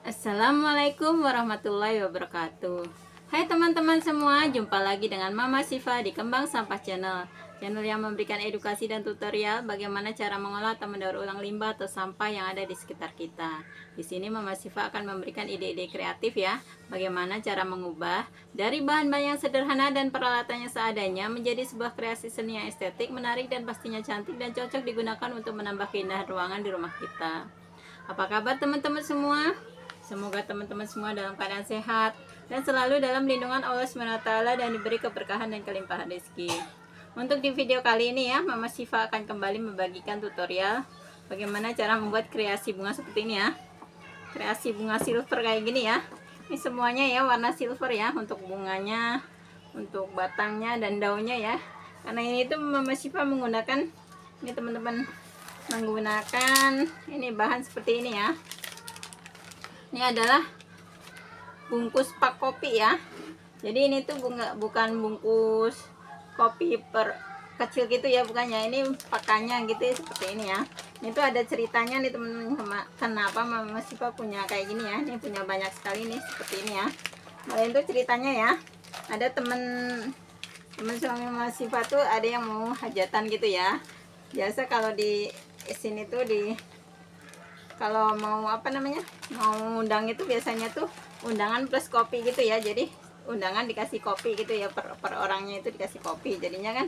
Assalamualaikum warahmatullahi wabarakatuh. Hai teman-teman semua, jumpa lagi dengan Mama Siva di Kembang Sampah Channel. Channel yang memberikan edukasi dan tutorial bagaimana cara mengolah atau mendaur ulang limbah atau sampah yang ada di sekitar kita. Di sini Mama Siva akan memberikan ide-ide kreatif ya, bagaimana cara mengubah dari bahan-bahan yang sederhana dan peralatannya seadanya menjadi sebuah kreasi seni yang estetik, menarik dan pastinya cantik dan cocok digunakan untuk menambah keindahan ruangan di rumah kita. Apa kabar teman-teman semua? Semoga teman-teman semua dalam keadaan sehat dan selalu dalam lindungan Allah SWT dan diberi keberkahan dan kelimpahan rezeki. Untuk di video kali ini ya, Mama Siva akan kembali membagikan tutorial bagaimana cara membuat kreasi bunga seperti ini ya. Kreasi bunga silver kayak gini ya. Ini semuanya ya warna silver ya, untuk bunganya, untuk batangnya dan daunnya ya. Karena ini tuh Mama Siva menggunakan, ini teman-teman, menggunakan ini bahan seperti ini ya. Ini adalah bungkus pak kopi ya. Jadi ini tuh bukan bungkus kopi per kecil gitu ya, bukannya. Ini pakannya gitu ya, seperti ini ya. Ini tuh ada ceritanya nih teman-teman, kenapa Mama Siva punya kayak gini ya. Ini punya banyak sekali nih seperti ini ya. Kalian tuh ceritanya ya, ada temen suami Mama Siva tuh ada yang mau hajatan gitu ya. Biasa kalau di sini tuh kalau mau apa namanya, mau undang itu biasanya tuh undangan plus kopi gitu ya. Jadi undangan dikasih kopi gitu ya, per orangnya itu dikasih kopi. Jadinya kan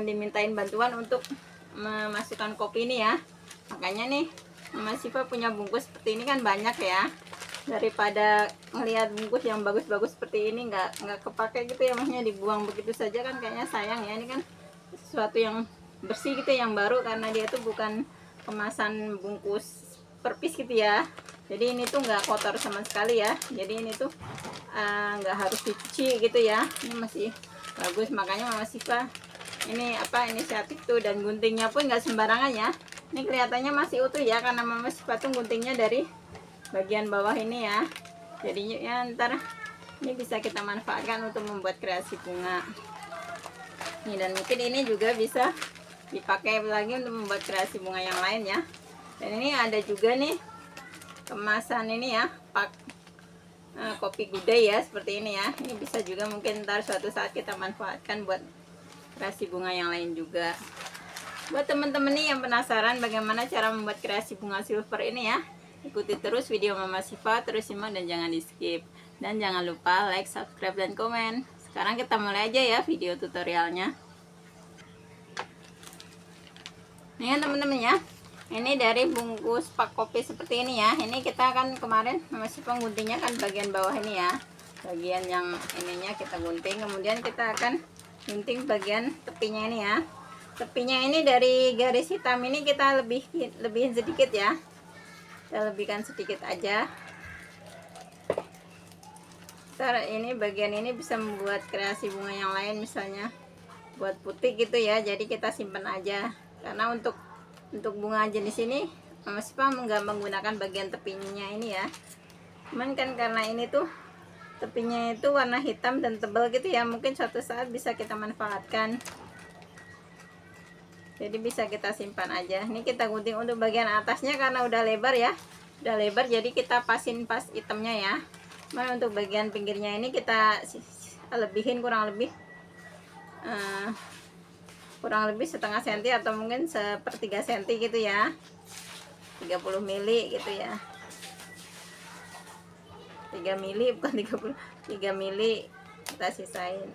dimintain bantuan untuk memasukkan kopi ini ya. Makanya nih Mama Siva punya bungkus seperti ini kan banyak ya. Daripada ngelihat bungkus yang bagus-bagus seperti ini nggak kepake gitu ya, maksudnya dibuang begitu saja kan kayaknya sayang ya. Ini kan sesuatu yang bersih gitu, yang baru, karena dia tuh bukan kemasan bungkus perpis gitu ya. Jadi ini tuh nggak kotor sama sekali ya. Jadi ini tuh nggak harus dicuci gitu ya. Ini masih bagus. Makanya Mama Siva ini inisiatif tuh, dan guntingnya pun nggak sembarangan ya. Ini kelihatannya masih utuh ya, karena Mama Siva tuh guntingnya dari bagian bawah ini ya. Jadinya ya, ntar ini bisa kita manfaatkan untuk membuat kreasi bunga. Nih, dan mungkin ini juga bisa dipakai lagi untuk membuat kreasi bunga yang lain ya. Dan ini ada juga nih kemasan ini ya, pak kopi gudai ya, seperti ini ya. Ini bisa juga mungkin ntar suatu saat kita manfaatkan buat kreasi bunga yang lain juga. Buat temen-temen nih yang penasaran bagaimana cara membuat kreasi bunga silver ini ya, ikuti terus video Mama Siva, terus simak dan jangan di skip. Dan jangan lupa like, subscribe, dan komen. Sekarang kita mulai aja ya video tutorialnya. Ini teman-teman ya, ini dari bungkus pak kopi seperti ini ya. Ini kita kan kemarin masih pengguntingnya kan bagian bawah ini ya, bagian yang ininya kita gunting, kemudian kita akan gunting bagian tepinya ini ya. Tepinya ini dari garis hitam ini kita lebihin sedikit ya, kita lebihkan sedikit aja. Ntar ini bagian ini bisa membuat kreasi bunga yang lain, misalnya buat putih gitu ya. Jadi kita simpan aja, karena untuk bunga jenis ini Mama Siva nggak menggunakan bagian tepinya ini ya. Cuman kan karena ini tuh tepinya itu warna hitam dan tebal gitu ya, mungkin suatu saat bisa kita manfaatkan. Jadi bisa kita simpan aja. Ini kita gunting untuk bagian atasnya karena udah lebar ya, udah lebar, jadi kita pasin pas hitamnya ya. Cuman untuk bagian pinggirnya ini kita lebihin kurang lebih setengah senti atau mungkin sepertiga senti gitu ya, 30 mili gitu ya, 3 mili bukan 30, 3 mili kita sisain.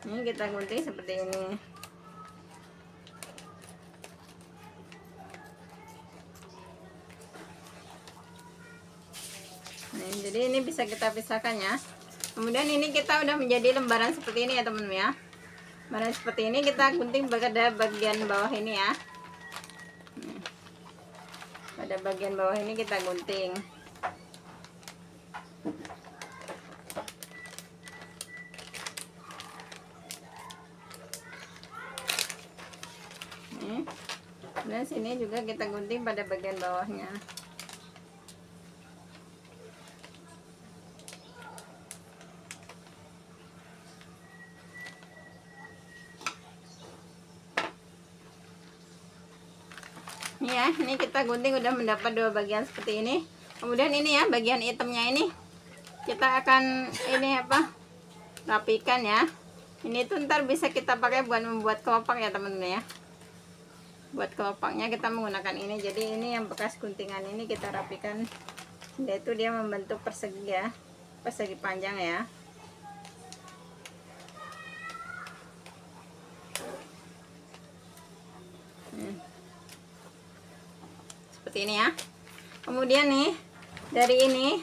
Ini kita gunting seperti ini. Nah, jadi ini bisa kita pisahkan ya. Kemudian ini kita udah menjadi lembaran seperti ini ya teman-teman ya. Lembaran seperti ini kita gunting pada bagian bawah ini ya. Pada bagian bawah ini kita gunting. Dan sini juga kita gunting pada bagian bawahnya. Ini Ini ya, ini kita gunting udah mendapat 2 bagian seperti ini. Kemudian ini ya, bagian hitamnya ini kita akan ini apa, rapikan ya. Ini tuh ntar bisa kita pakai buat membuat kelopak ya teman-teman ya. Buat kelopaknya kita menggunakan ini. Jadi ini yang bekas guntingan ini kita rapikan, yaitu dia membentuk persegi ya, persegi panjang ya. Seperti ini ya. Kemudian nih dari ini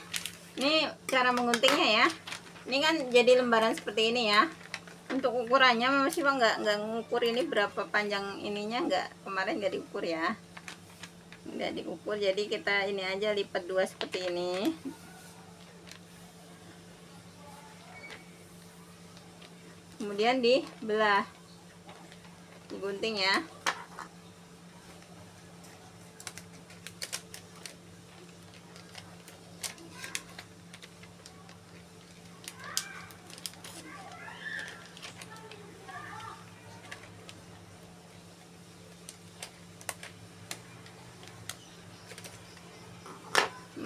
cara mengguntingnya ya. Ini kan jadi lembaran seperti ini ya. Untuk ukurannya Mama Siva nggak ngukur ini berapa panjang ininya, kemarin nggak diukur ya, nggak diukur. Jadi kita ini aja lipat 2 seperti ini. Kemudian dibelah, digunting ya.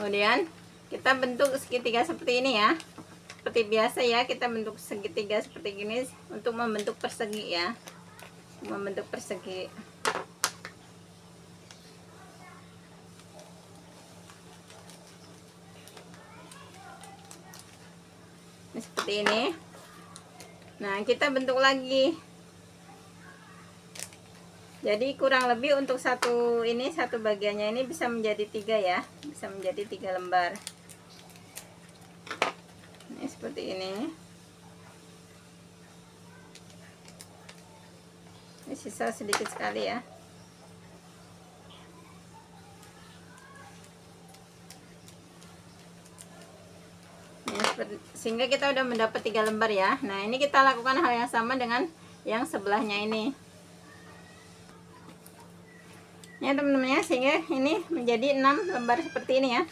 Kemudian kita bentuk segitiga seperti ini ya. Seperti biasa ya, kita bentuk segitiga seperti gini untuk membentuk persegi ya. Membentuk persegi. Ini seperti ini. Nah, kita bentuk lagi. Jadi kurang lebih untuk satu bagiannya ini bisa menjadi 3 ya, bisa menjadi 3 lembar. Ini seperti ini. Ini sisa sedikit sekali ya. Sehingga kita udah mendapat 3 lembar ya. Nah, ini kita lakukan hal yang sama dengan yang sebelahnya ini. Ya teman-teman ya, sehingga ini menjadi 6 lembar seperti ini ya,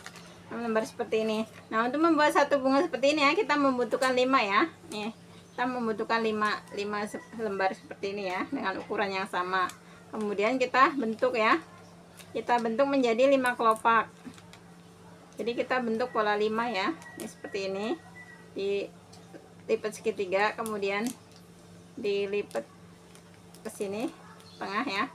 6 lembar seperti ini. Nah, untuk membuat satu bunga seperti ini ya, kita membutuhkan 5 ya. Nih, kita membutuhkan 5 lembar seperti ini ya, dengan ukuran yang sama. Kemudian kita bentuk ya, kita bentuk menjadi 5 kelopak. Jadi kita bentuk pola 5 ya, ini seperti ini, dilipat segitiga, kemudian dilipat ke sini tengah ya,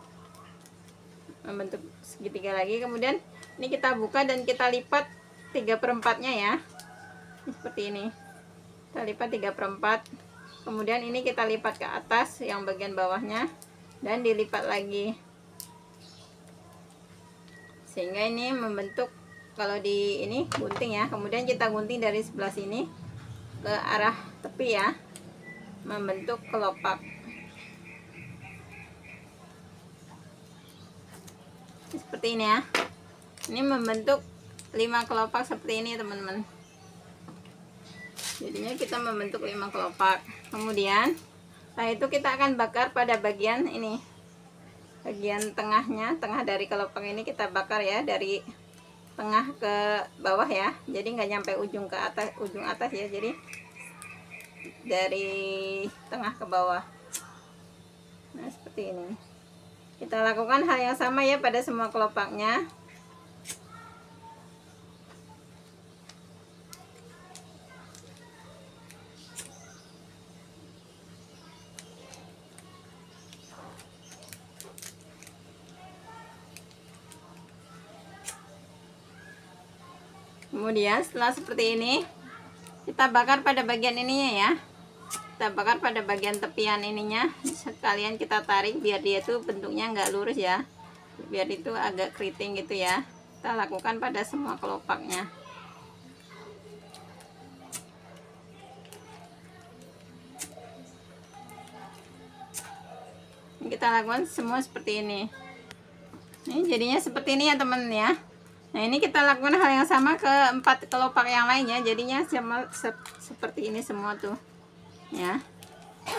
membentuk segitiga lagi. Kemudian ini kita buka dan kita lipat 3/4 nya ya, ini seperti ini, kita lipat 3/4. Kemudian ini kita lipat ke atas yang bagian bawahnya dan dilipat lagi, sehingga ini membentuk, kalau di ini gunting ya. Kemudian kita gunting dari sebelah sini ke arah tepi ya, membentuk kelopak seperti ini ya. Ini membentuk 5 kelopak seperti ini teman-teman. Jadinya kita membentuk 5 kelopak. Kemudian setelah itu kita akan bakar pada bagian ini, bagian tengahnya, tengah dari kelopak ini kita bakar ya, dari tengah ke bawah ya. Jadi nggak nyampe ujung ke atas, ujung atas ya. Jadi dari tengah ke bawah. Nah, seperti ini. Kita lakukan hal yang sama ya pada semua kelopaknya. Kemudian setelah seperti ini, kita bakar pada bagian ininya ya. Kita bakar pada bagian tepian ininya, sekalian kita tarik biar dia tuh bentuknya nggak lurus ya, biar itu agak keriting gitu ya. Kita lakukan pada semua kelopaknya. Kita lakukan semua seperti ini. Ini jadinya seperti ini ya teman ya. Nah, ini kita lakukan hal yang sama ke 4 kelopak yang lainnya, jadinya sama seperti ini semua tuh ya.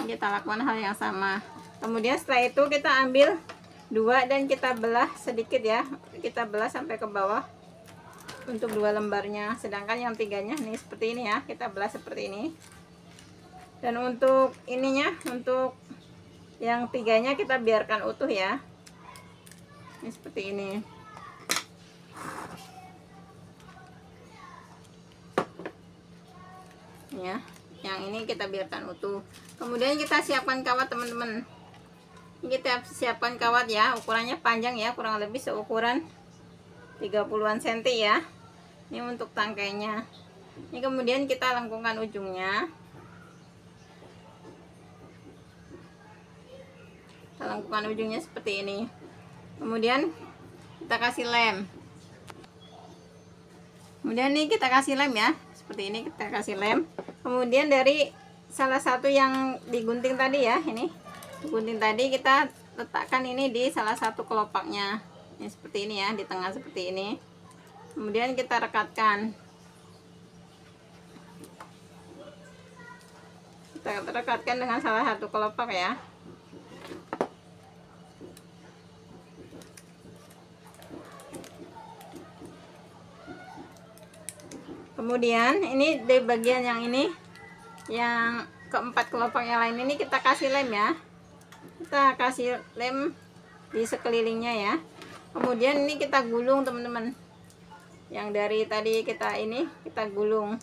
Kita lakukan hal yang sama. Kemudian setelah itu kita ambil 2 dan kita belah sedikit ya, kita belah sampai ke bawah untuk 2 lembarnya. Sedangkan yang 3-nya nih seperti ini ya, kita belah seperti ini. Dan untuk ininya, untuk yang 3-nya kita biarkan utuh ya. Ini seperti ini. Ya, yang ini kita biarkan utuh. Kemudian kita siapkan kawat teman-teman. Kita siapkan kawat ya, ukurannya panjang ya, kurang lebih seukuran 30-an cm ya. Ini untuk tangkainya. Ini kemudian kita lengkungkan ujungnya. Kita lengkungkan ujungnya seperti ini. Kemudian kita kasih lem. Kemudian ini kita kasih lem ya, seperti ini kita kasih lem. Kemudian dari salah satu yang digunting tadi ya, ini gunting tadi kita letakkan ini di salah satu kelopaknya. Ini seperti ini ya, di tengah seperti ini. Kemudian kita rekatkan. Kita rekatkan dengan salah satu kelopak ya. Kemudian ini di bagian yang ini, yang keempat kelopak yang lain ini kita kasih lem ya. Kita kasih lem di sekelilingnya ya. Kemudian ini kita gulung teman-teman. Yang dari tadi kita ini kita gulung.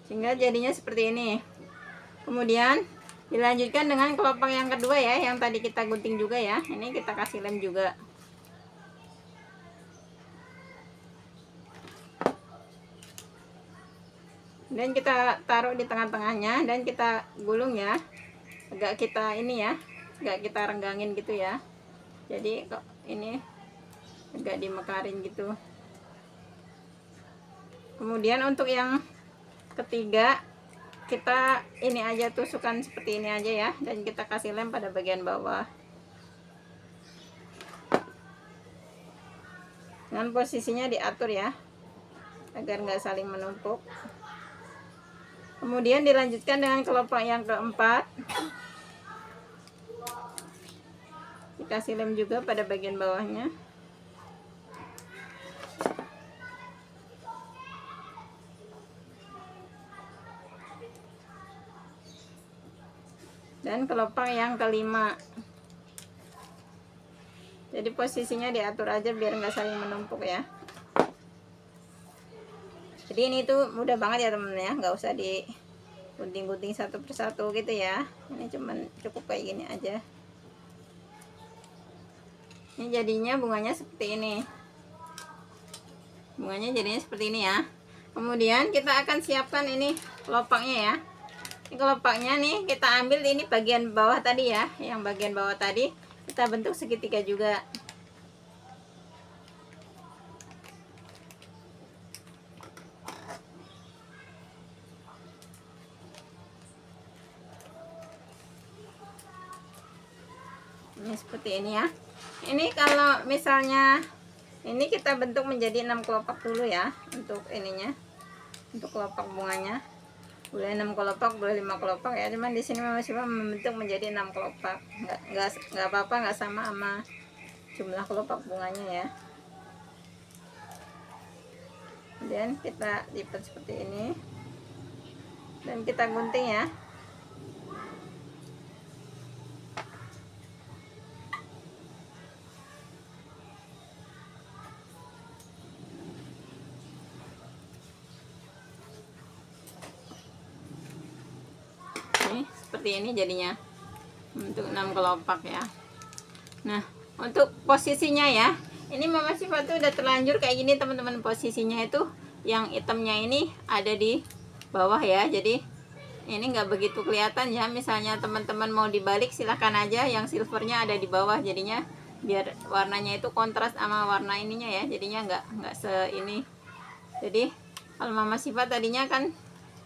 Sehingga jadinya seperti ini. Kemudian dilanjutkan dengan kelopak yang kedua ya, yang tadi kita gunting juga ya. Ini kita kasih lem juga. Dan kita taruh di tengah-tengahnya dan kita gulung ya. Agak kita ini ya, agak kita renggangin gitu ya. Jadi kok ini agak dimekarin gitu. Kemudian untuk yang ketiga kita ini aja tusukkan seperti ini aja ya, dan kita kasih lem pada bagian bawah dengan posisinya diatur ya agar nggak saling menumpuk. Kemudian dilanjutkan dengan kelopak yang keempat, dikasih lem juga pada bagian bawahnya. Dan kelopak yang kelima, jadi posisinya diatur aja biar nggak saling menumpuk ya. Jadi ini tuh mudah banget ya temen ya, nggak usah digunting-gunting satu persatu gitu ya. Ini cuman cukup kayak gini aja. Ini jadinya bunganya seperti ini. Bunganya jadinya seperti ini ya. Kemudian kita akan siapkan ini kelopaknya ya. Ini kelopaknya nih kita ambil ini bagian bawah tadi ya, yang bagian bawah tadi kita bentuk segitiga juga. Ini seperti ini ya. Ini kalau misalnya ini kita bentuk menjadi 6 kelopak dulu ya untuk ininya, untuk kelopak bunganya. Boleh 6 kelopak, boleh 5 kelopak ya. Cuman di sini Mama Siva membentuk menjadi 6 kelopak. Nggak apa-apa, nggak sama jumlah kelopak bunganya ya. Kemudian kita lipat seperti ini dan kita gunting ya. Seperti ini jadinya untuk 6 kelopak ya. Nah, untuk posisinya ya, ini Mama Siva tuh udah terlanjur kayak gini teman-teman. Posisinya itu yang hitamnya ini ada di bawah ya, jadi ini nggak begitu kelihatan ya. Misalnya teman-teman mau dibalik silahkan aja, yang silvernya ada di bawah, jadinya biar warnanya itu kontras sama warna ininya ya, jadinya nggak ini. Jadi kalau Mama Siva tadinya kan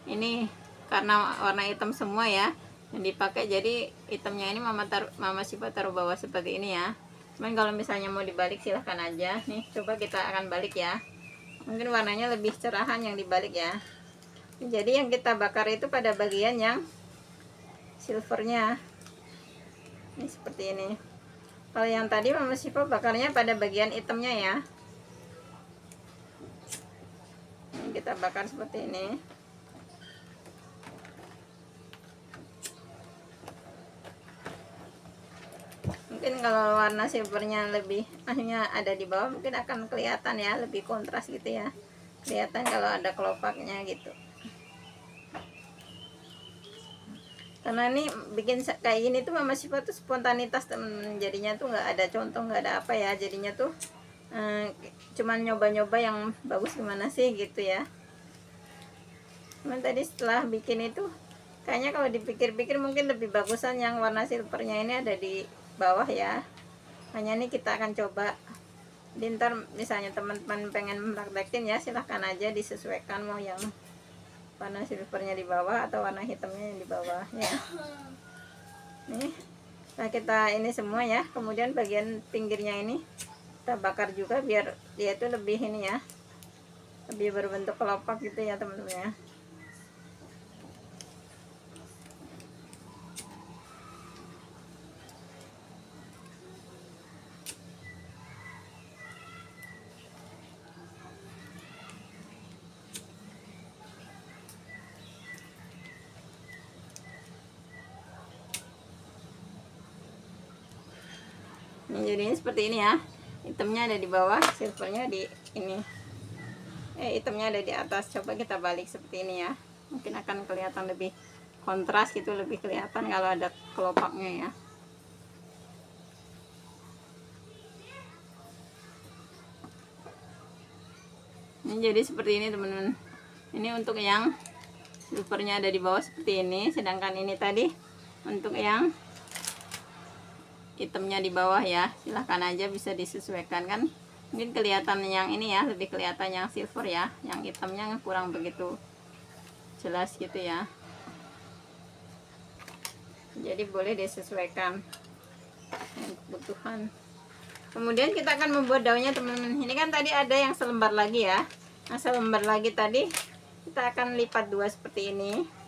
ini karena warna hitam semua ya yang dipakai, jadi hitamnya ini Mama Siva taruh bawah seperti ini ya. Cuman kalau misalnya mau dibalik silahkan aja. Nih coba kita akan balik ya, mungkin warnanya lebih cerahan yang dibalik ya. Jadi yang kita bakar itu pada bagian yang silvernya ini seperti ini. Kalau yang tadi Mama Siva bakarnya pada bagian hitamnya ya. Ini kita bakar seperti ini. Mungkin kalau warna silvernya lebih hanya ada di bawah, mungkin akan kelihatan ya, lebih kontras gitu ya, kelihatan kalau ada kelopaknya gitu. Karena ini bikin kayak gini tuh Mama Siva tuh spontanitas temen, jadinya tuh nggak ada contoh, nggak ada apa ya, jadinya tuh cuman nyoba-nyoba yang bagus gimana sih gitu ya. Cuman tadi setelah bikin itu kayaknya kalau dipikir-pikir mungkin lebih bagusan yang warna silvernya ini ada di bawah ya. Hanya ini kita akan coba. Jadi ntar misalnya teman-teman pengen mempraktekin ya, silahkan aja disesuaikan mau yang warna silvernya di bawah atau warna hitamnya yang di bawah ya. Nih, nah kita ini semua ya. Kemudian bagian pinggirnya ini kita bakar juga biar dia itu lebih ini ya, lebih berbentuk kelopak gitu ya teman-teman ya. Ini jadinya seperti ini ya, hitamnya ada di bawah, silvernya di ini, hitamnya ada di atas. Coba kita balik seperti ini ya, mungkin akan kelihatan lebih kontras gitu, lebih kelihatan kalau ada kelopaknya ya. Ini jadi seperti ini teman-teman. Ini untuk yang silvernya ada di bawah seperti ini, sedangkan ini tadi untuk yang hitamnya di bawah ya. Silahkan aja bisa disesuaikan, kan mungkin kelihatan yang ini ya, lebih kelihatan yang silver ya, yang hitamnya kurang begitu jelas gitu ya. Jadi boleh disesuaikan kebutuhan. Kemudian kita akan membuat daunnya teman-teman. Ini kan tadi ada yang selembar lagi ya. Nah, selembar lagi tadi kita akan lipat dua seperti ini.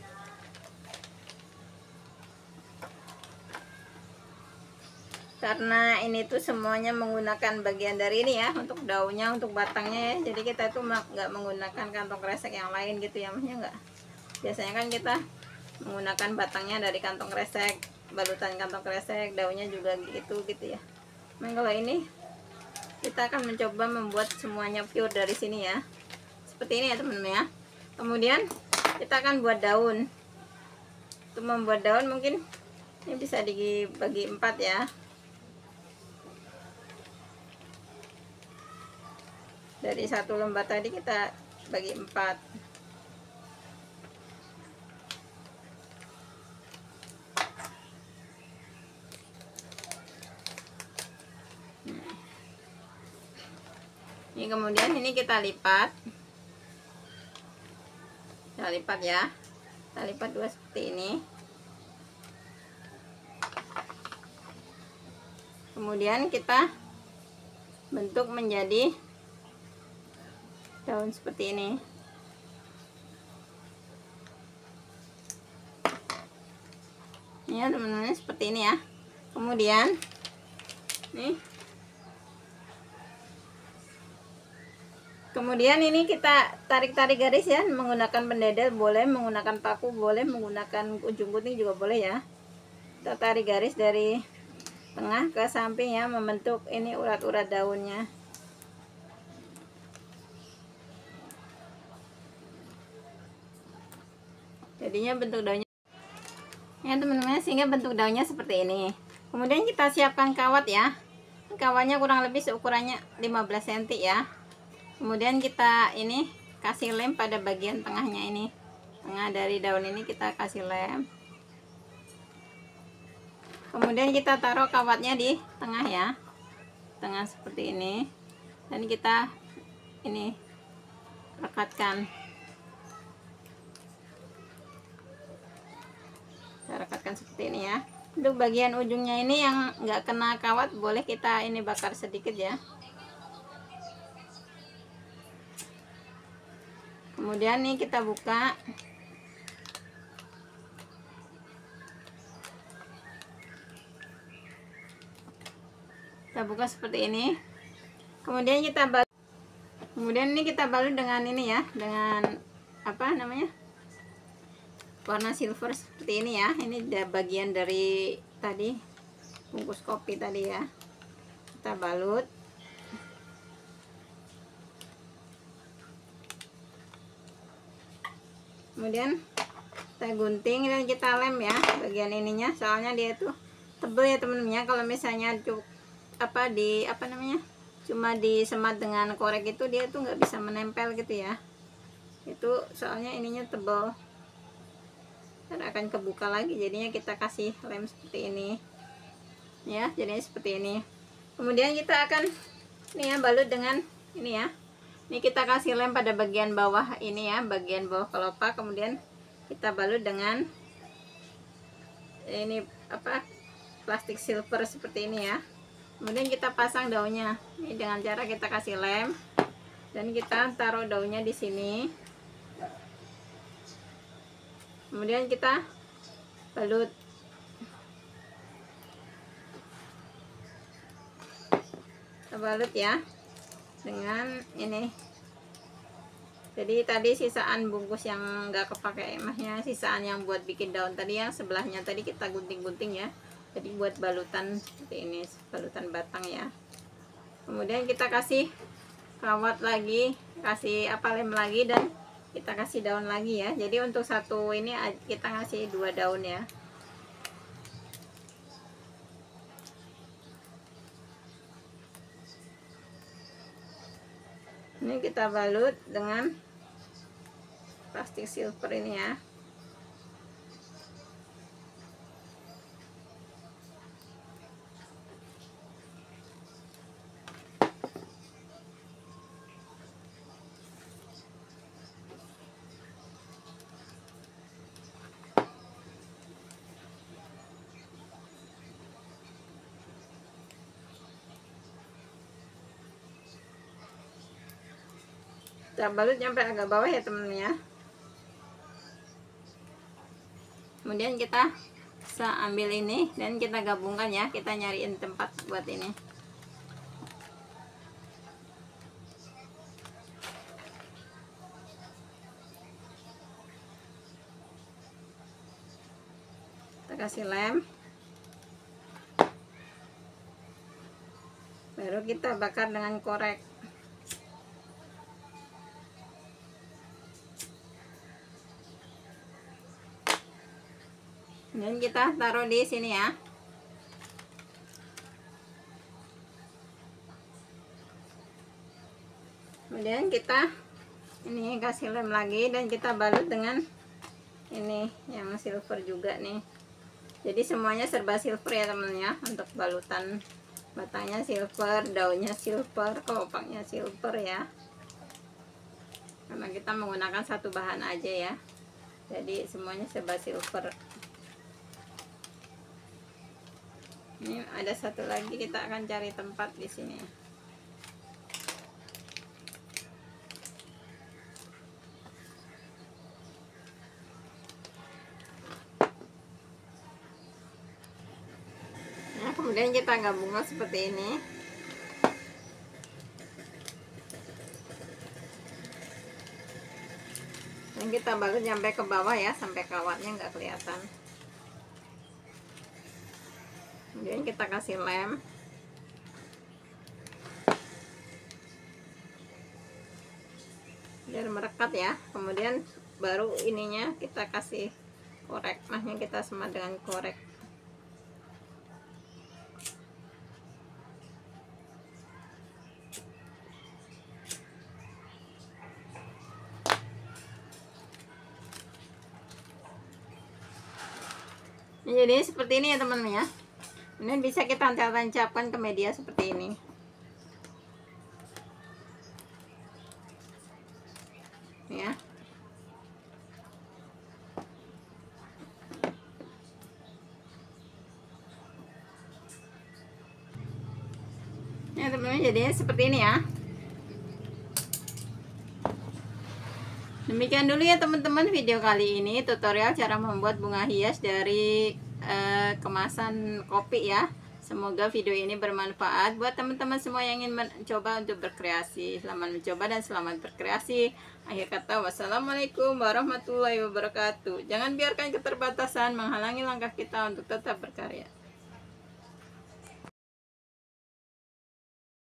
Karena ini tuh semuanya menggunakan bagian dari ini ya, untuk daunnya, untuk batangnya ya. Jadi kita tuh nggak menggunakan kantong kresek yang lain gitu ya, maksudnya nggak. Biasanya kan kita menggunakan batangnya dari kantong kresek, balutan kantong kresek, daunnya juga gitu ya. Nah, kalau ini kita akan mencoba membuat semuanya pure dari sini ya, seperti ini ya teman-teman ya. Kemudian kita akan buat daun. Untuk membuat daun mungkin ini bisa dibagi 4 ya. Dari satu lembar tadi kita bagi 4. Ini kemudian ini kita lipat. Kita lipat ya. Kita lipat dua seperti ini. Kemudian kita bentuk menjadi daun seperti ini. Ini ya teman-teman, seperti ini ya. Kemudian nih, kemudian ini kita tarik-tarik garis ya, menggunakan pendedel boleh, menggunakan paku boleh, menggunakan ujung gunting juga boleh ya. Kita tarik garis dari tengah ke samping ya, membentuk ini urat-urat daunnya. Jadinya bentuk daunnya ya teman-teman, sehingga bentuk daunnya seperti ini. Kemudian kita siapkan kawat ya. Kawatnya kurang lebih seukurannya 15 cm ya. Kemudian kita ini kasih lem pada bagian tengahnya ini. Tengah dari daun ini kita kasih lem. Kemudian kita taruh kawatnya di tengah ya. Tengah seperti ini. Dan kita ini rekatkan. Kita rekatkan seperti ini ya. Untuk bagian ujungnya ini yang nggak kena kawat boleh kita ini bakar sedikit ya. Kemudian nih kita buka. kita buka seperti ini. Kemudian ini kita balut dengan ini ya, dengan apa namanya, warna silver seperti ini ya. Ini bagian dari tadi bungkus kopi tadi ya, kita balut. Kemudian kita gunting dan kita lem ya bagian ininya, soalnya dia tuh tebel ya temen-temennya. Kalau misalnya cuma disemat dengan korek itu, dia tuh nggak bisa menempel gitu ya. Itu soalnya ininya tebel dan akan kebuka lagi, jadinya kita kasih lem seperti ini ya, jadinya seperti ini. Kemudian kita akan ini ya, balut dengan ini ya. Ini kita kasih lem pada bagian bawah ini ya, bagian bawah kelopak. Kemudian kita balut dengan ini plastik silver seperti ini ya. Kemudian kita pasang daunnya ini dengan cara kita kasih lem dan kita taruh daunnya di sini. Kemudian kita balut. Kita balut ya dengan ini. Jadi tadi sisaan bungkus yang nggak kepake, emahnya sisaan yang buat bikin daun tadi, yang sebelahnya tadi kita gunting-gunting ya. Jadi buat balutan seperti ini, balutan batang ya. Kemudian kita kasih kawat lagi, kasih lem lagi, dan kita kasih daun lagi ya. Jadi untuk satu ini kita ngasih 2 daun ya. Ini kita balut dengan plastik silver ini ya. Kita balut sampai agak bawah ya temen-temen ya. Kemudian kita bisa ambil ini dan kita gabungkan ya, kita nyariin tempat buat ini. Kita kasih lem, baru kita bakar dengan korek. Dan kita taruh di sini ya. Kemudian kita ini kasih lem lagi dan kita balut dengan ini yang silver juga nih. Jadi semuanya serba silver ya temennya. Untuk balutan batangnya silver, daunnya silver, kelopaknya silver ya. Karena kita menggunakan satu bahan aja ya. Jadi semuanya serba silver. Ini ada satu lagi, kita akan cari tempat di sini. Nah, kemudian kita gabungkan seperti ini. Dan kita balut sampai ke bawah ya, sampai kawatnya nggak kelihatan. Kemudian kita kasih lem. Biar merekat ya. Kemudian baru ininya kita kasih korek. Mahnya kita semat dengan korek. Jadi seperti ini ya teman-teman ya. Ini bisa kita tancapkan ke media seperti ini. Ya. Ya teman-teman, jadinya seperti ini ya. Demikian dulu ya teman-teman video kali ini, tutorial cara membuat bunga hias dari kemasan kopi ya. Semoga video ini bermanfaat buat teman-teman semua yang ingin mencoba untuk berkreasi. Selamat mencoba dan selamat berkreasi. Akhir kata, wassalamualaikum warahmatullahi wabarakatuh. Jangan biarkan keterbatasan menghalangi langkah kita untuk tetap berkarya.